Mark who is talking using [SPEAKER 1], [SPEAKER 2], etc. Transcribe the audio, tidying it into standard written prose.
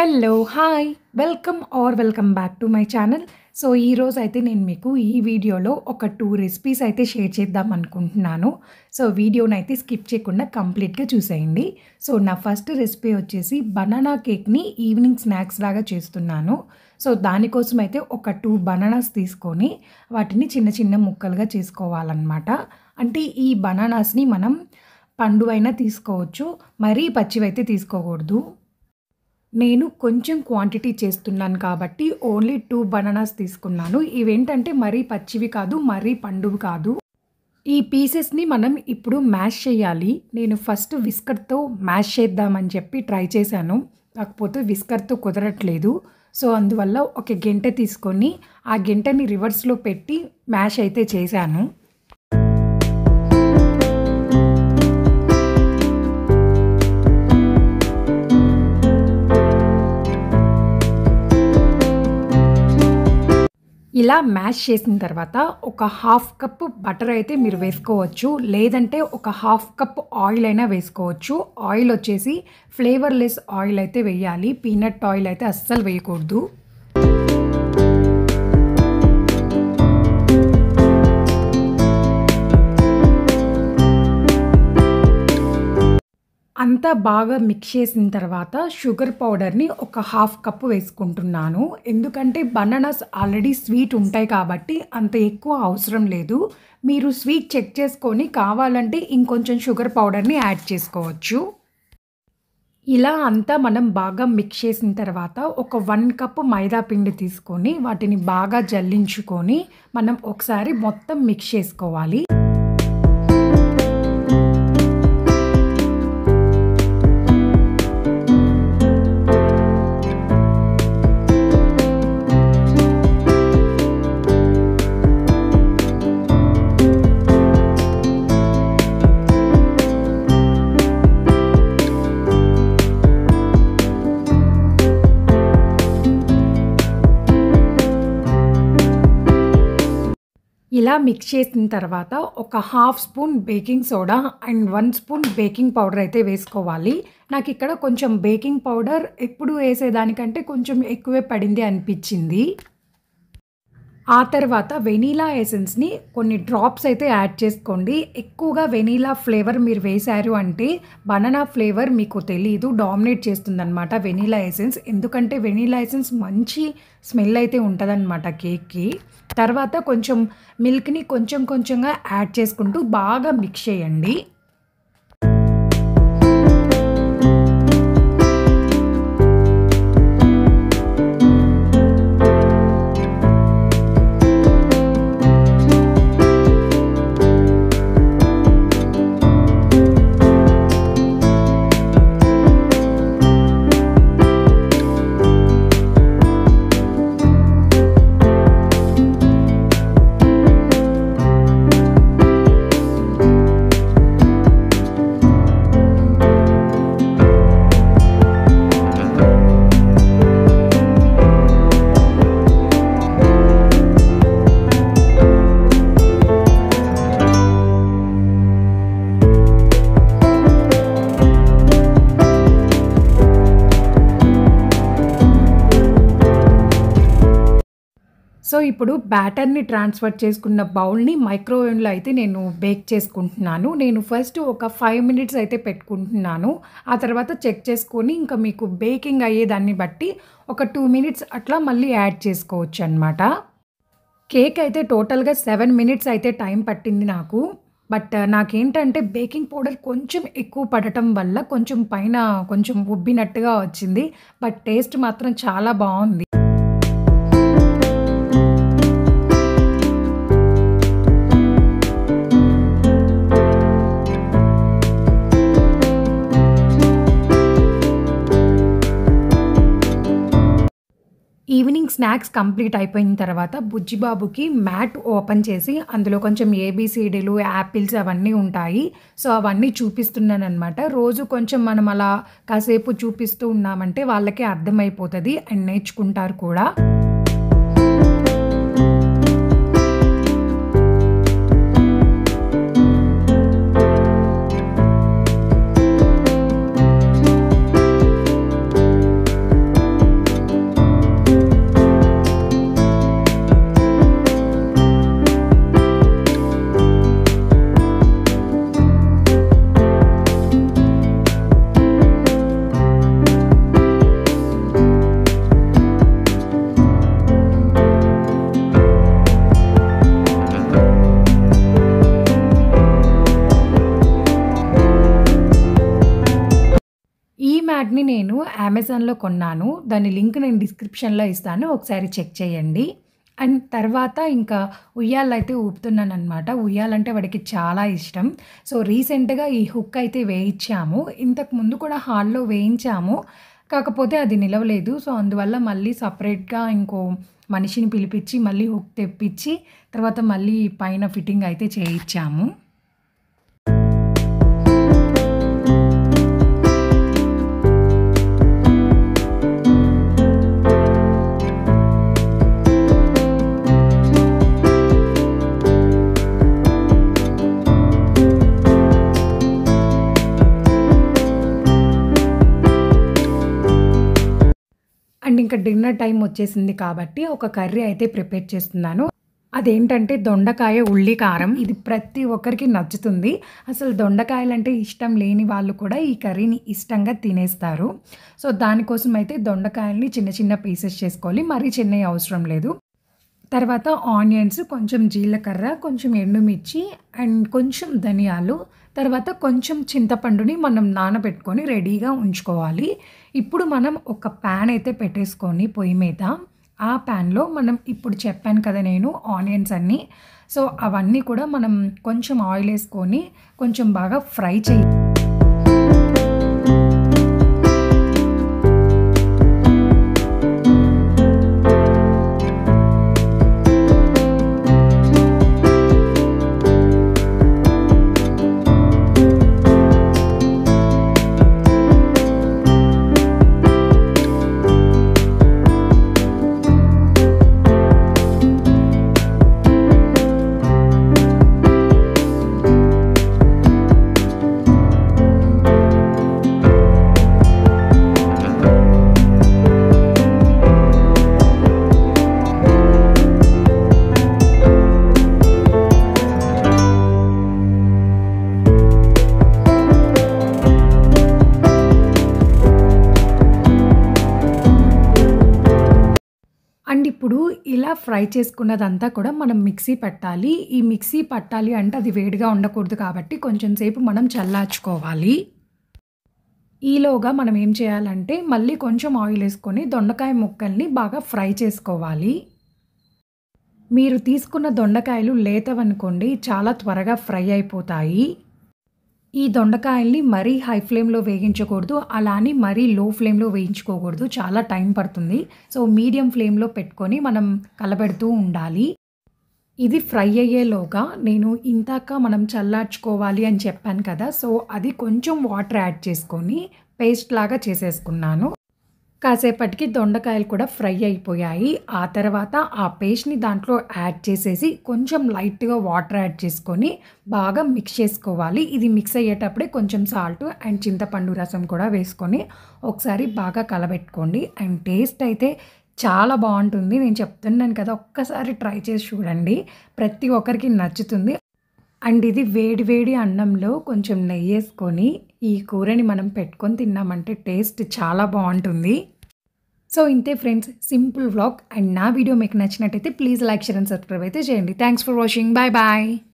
[SPEAKER 1] Hello! Hi! Welcome back to my channel. So, ఈరోజైతే నేను మీకు ఈ వీడియోలో ఒక 2 రెసిపీస్ అయితే షేర్ చేద్దామనుకుంటున్నాను. సో, వీడియోనైతే స్కిప్ చేయకుండా కంప్లీట్‌గా చూసేయండి. సో, నా ఫస్ట్ రెసిపీ వచ్చేసి బనానా కేక్‌ని ఈవినింగ్ స్నాక్స్ లాగా చేస్తున్నాను. సో, దానికోసమైతే ఒక 2 బనానాస్ తీసుకొని వాటిని చిన్న చిన్న ముక్కలుగా చేసుకోవాలనమాట. అంటే ఈ బనానాస్‌ని మనం పండువైనా తీసుకోవచ్చు. మరీ పచ్చివైతే తీసుకోకూడదు. నేను కొంచెం క్వాంటిటీ చేస్తున్నాను కాబట్టి ఓన్లీ 2 బనానాస్ తీసుకున్నాను. ఇవేంటంటే మరీ పచ్చివి కాదు, మరీ పండువి కాదు. ఈ పీసెస్‌ని మనం ఇప్పుడు మ్యాష్ చేయాలి. నేను ఫస్ట్ విస్కర్‌తో మ్యాష్ చేద్దామని చెప్పి ట్రై చేశాను. కాకపోతే విస్కర్‌తో కుదరట్లేదు. సో, అందువల్ల ఒక గెంటె తీసుకొని ఆ గెంటెని రివర్స్‌లో పెట్టి మ్యాష్ అయితే చేశాను. ఇలా మ్యాష్ చేసిన తర్వాత ఒక హాఫ్ కప్ బటర్ అయితే మీరు వేసుకోవచ్చు. లేదంటే ఒక హాఫ్ కప్ ఆయిల్ అయినా వేసుకోవచ్చు. ఆయిల్ వచ్చేసి ఫ్లేవర్‌లెస్ ఆయిల్ అయితే వేయాలి. పీనట్ ఆయిల్ అయితే అస్సలు వేయకూడదు. అంతా బాగా మిక్స్ చేసిన తర్వాత షుగర్ పౌడర్‌ని ఒక హాఫ్ కప్ వేసుకుంటున్నాను. ఎందుకంటే బనానాస్ ఆల్రెడీ స్వీట్ ఉంటాయి కాబట్టి అంత ఎక్కువ అవసరం లేదు. మీరు స్వీట్ చెక్ చేసుకొని కావాలంటే ఇంకొంచెం షుగర్ పౌడర్‌ని యాడ్ చేసుకోవచ్చు. ఇలా అంతా మనం బాగా మిక్స్ చేసిన తర్వాత ఒక 1 కప్ మైదా పిండి తీసుకొని వాటిని బాగా జల్లించుకొని మనం ఒకసారి మొత్తం మిక్స్ చేసుకోవాలి. ఇలా మిక్స్ చేసిన తర్వాత ఒక half spoon baking soda and 1 spoon baking powder అయితే వేసుకోవాలి. నాకు ఇక్కడ కొంచెం బేకింగ్ పౌడర్ ఎప్పుడు వేసేదానికంటే కొంచెం ఎక్కువే పడింది అనిపించింది. ఆ తర్వాత వెనీలా ఎసెన్స్‌ని కొన్ని డ్రాప్స్ అయితే యాడ్ చేసుకోండి. ఎక్కువగా వెనీలా ఫ్లేవర్ మీరు వేశారు అంటే బనానా ఫ్లేవర్ మీకు తెలీదు, డామినేట్ చేస్తుందనమాట వెనీలా ఎసెన్స్. ఎందుకంటే వెనీలా ఎసెన్స్ మంచి స్మెల్ అయితే ఉంటదనమాట కేక్‌కి. తర్వాత కొంచెం మిల్క్‌ని కొంచెం కొంచెంగా యాడ్ చేసుకుంటూ బాగా మిక్స్ చేయండి. సో, ఇప్పుడు బ్యాటర్‌ని ట్రాన్స్‌ఫర్ చేసుకున్న బౌల్‌ని మైక్రోవేవ్‌లో అయితే నేను బేక్ చేసుకుంటున్నాను. నేను ఫస్ట్ ఒక 5 మినిట్స్ అయితే పెట్టుకుంటున్నాను. ఆ తర్వాత చెక్ చేసుకొని ఇంకా మీకు బేకింగ్ అయ్యేదాన్ని బట్టి ఒక 2 మినిట్స్ అట్లా మళ్ళీ యాడ్ చేసుకోవచ్చనమాట. కేక్ అయితే టోటల్‌గా 7 మినిట్స్ అయితే టైం పట్టింది నాకు. బట్ నాకేంటంటే బేకింగ్ పౌడర్ కొంచెం ఎక్కువ పడటం వల్ల కొంచెం పైన కొంచెం ఉబ్బినట్టుగా వచ్చింది. బట్ టేస్ట్ మాత్రం చాలా బావుంది. ఈవినింగ్ స్నాక్స్ కంప్లీట్ అయిపోయిన తర్వాత బుజ్జిబాబుకి మ్యాట్ ఓపెన్ చేసి అందులో కొంచెం ఏబీసీడీలు, యాపిల్స్ అవన్నీ ఉంటాయి. సో, అవన్నీ చూపిస్తున్నాననమాట. రోజు కొంచెం మనం అలా కాసేపు చూపిస్తూ ఉన్నామంటే వాళ్ళకి అర్థమైపోతది అండ్ నేర్చుకుంటారు కూడా. మ్యాట్‌ని నేను అమెజాన్‌లో కొన్నాను. దాని లింక్ నేను డిస్క్రిప్షన్‌లో ఇస్తాను. ఒకసారి చెక్ చేయండి. అండ్ తర్వాత ఇంకా ఉయ్యాలైతే ఊపుతున్నాననమాట. ఉయ్యాలంటే వాడికి చాలా ఇష్టం. సో, రీసెంట్‌గా ఈ హుక్ అయితే వేయించాము. ఇంతకు ముందు కూడా హాల్‌లో వేయించాము. కాకపోతే అది నిలవలేదు. సో, అందువల్ల మళ్ళీ సెపరేట్‌గా ఇంకో మనిషిని పిలిపిచ్చి, మళ్ళీ హుక్ తెప్పిచ్చి, తర్వాత మళ్ళీ పైన ఫిట్టింగ్ అయితే చేయిచ్చాము. అండ్ ఇంకా డిన్నర్ టైమ్ వచ్చేసింది కాబట్టి ఒక కర్రీ అయితే ప్రిపేర్ చేస్తున్నాను. అదేంటంటే దొండకాయ, ఉల్లి కారం. ఇది ప్రతి ఒక్కరికి నచ్చుతుంది. అసలు దొండకాయలంటే ఇష్టం లేని వాళ్ళు కూడా ఈ కర్రీని ఇష్టంగా తినేస్తారు. సో, దానికోసం అయితే దొండకాయల్ని చిన్న చిన్న పీసెస్ చేసుకోవాలి. మరీ చిన్నవి అవసరం లేదు. తర్వాత ఆనియన్స్, కొంచెం జీలకర్ర, కొంచెం ఎండుమిర్చి అండ్ కొంచెం ధనియాలు, తర్వాత కొంచెం చింతపండుని మనం నానబెట్టుకొని రెడీగా ఉంచుకోవాలి. ఇప్పుడు మనం ఒక ప్యాన్ అయితే పెట్టేసుకొని పొయ్యి మీద, ఆ ప్యాన్‌లో మనం ఇప్పుడు చెప్పాను కదా నేను ఆనియన్స్ అన్నీ. సో, అవన్నీ కూడా మనం కొంచెం ఆయిల్ ఏసుకొని కొంచెం బాగా ఫ్రై అండ్ ఇప్పుడు ఇలా ఫ్రై చేసుకున్నదంతా కూడా మనం మిక్సీ పట్టాలి. ఈ మిక్సీ పట్టాలి అంటే అది వేడిగా ఉండకూడదు కాబట్టి కొంచెం సేపు మనం చల్లార్చుకోవాలి. ఈలోగా మనం ఏం చేయాలంటే మళ్ళీ కొంచెం ఆయిల్ ఏసుకొని దొండకాయ ముక్కల్ని బాగా ఫ్రై చేసుకోవాలి. మీరు తీసుకున్న దొండకాయలు లేతవనుకోండి చాలా త్వరగా ఫ్రై అయిపోతాయి. ఈ దొండకాయల్ని మరీ హై ఫ్లేమ్‌లో వేగించకూడదు. అలా అని మరీ లో ఫ్లేమ్‌లో వేయించుకోకూడదు. చాలా టైం పడుతుంది. సో, మీడియం ఫ్లేమ్‌లో పెట్టుకొని మనం కలబెడుతూ ఉండాలి. ఇది ఫ్రై అయ్యేలోగా నేను ఇందాక మనం చల్లార్చుకోవాలి అని చెప్పాను కదా! సో, అది కొంచెం వాటర్ యాడ్ చేసుకొని పేస్ట్ లాగా చేసేసుకున్నాను. కాసేపటికి దొండకాయలు కూడా ఫ్రై అయిపోయాయి. ఆ తర్వాత ఆ పేస్ట్‌ని దాంట్లో యాడ్ చేసేసి కొంచెం లైట్‌గా వాటర్ యాడ్ చేసుకొని బాగా మిక్స్ చేసుకోవాలి. ఇది మిక్స్ అయ్యేటప్పుడే కొంచెం సాల్ట్ అండ్ చింతపండు రసం కూడా వేసుకొని ఒకసారి బాగా కలబెట్టుకోండి. అండ్ టేస్ట్ అయితే చాలా బావుంటుంది. నేను చెప్తున్నాను కదా! ఒక్కసారి ట్రై చేసి చూడండి. ప్రతి ఒక్కరికి నచ్చుతుంది. అండ్ ఇది వేడి వేడి అన్నంలో కొంచెం నెయ్యేసుకొని ఈ కూరని మనం పెట్టుకొని తిన్నామంటే టేస్ట్ చాలా బావుంటుంది. సో, ఇంతే ఫ్రెండ్స్, సింపుల్ వ్లాగ్. అండ్ నా వీడియో మీకు నచ్చినట్టయితే please like, share and subscribe అయితే చేయండి. Thanks for watching. Bye bye.